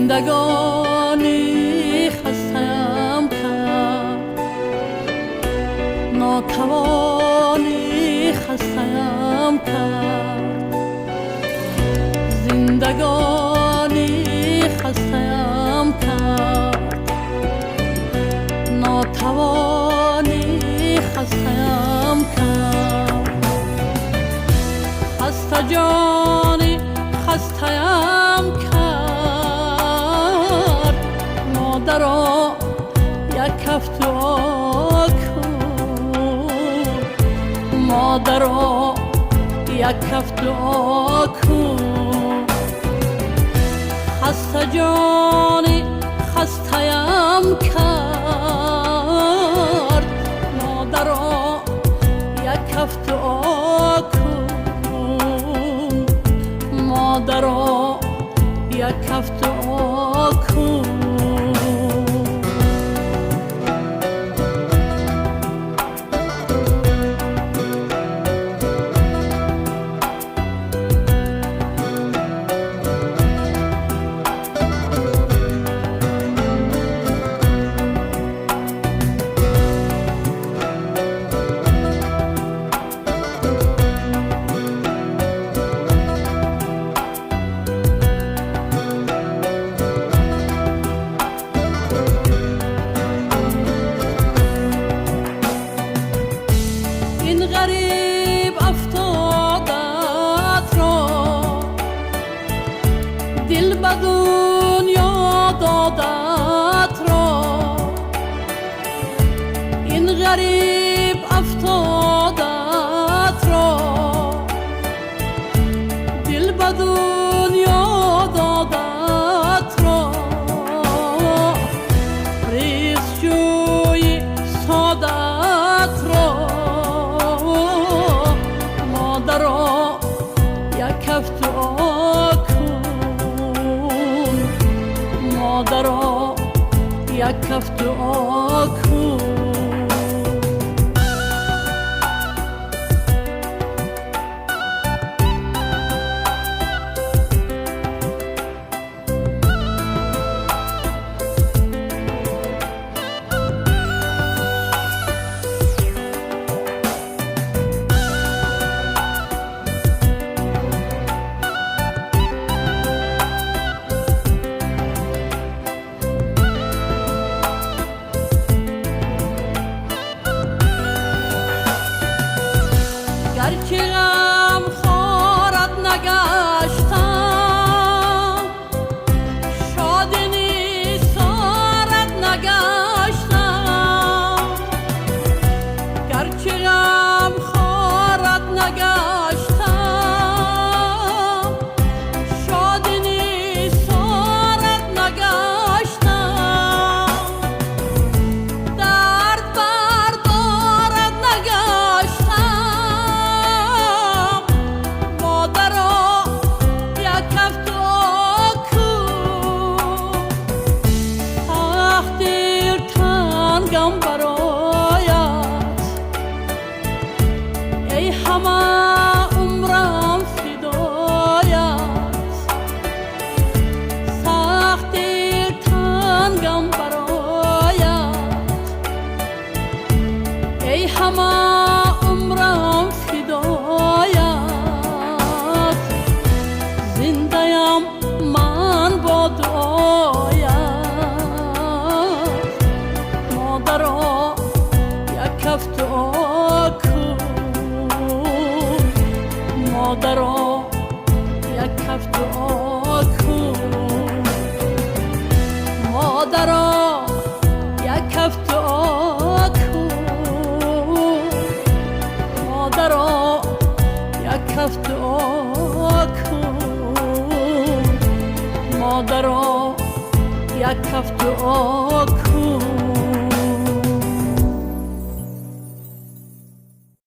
زندگانی خستم کرد، ناتوانی خستم کرد، زندگانی خستم کرد، ناتوانی خستم کرد. خسته جانی خستم کرد، مادرا یک کف دعا کن، مادرا یک کف دعا کن. خسته جانی خستم کرد، مادرا یک کف دعا کن، مادرا یک کف دعا کن. غریب افتادت را دل به دنیا دادت را، این غریب افتادت را دل به دنیا دادت را. ریز جوی سادت را، مادرا یک کف دعا کن، مادرا یک کف دعا کن. گرچه غم خوارت نگشتم، شادی سارت نگشتم. گرچه غم خوارت نگشتم، شادی سارت نگشتم. درد بردارت نگشتم، برایت ای همه عمرم فدایت. سخت تنگم برایت ای همه عمرم فدایت. زنده‌ام من با دعایت، مادرا یک کف دعا کن، مادرا یک کف دعا کن، مادرا یک کف دعا کن، مادرا یک کف دعا کن، مادرا یک کف دعا کن.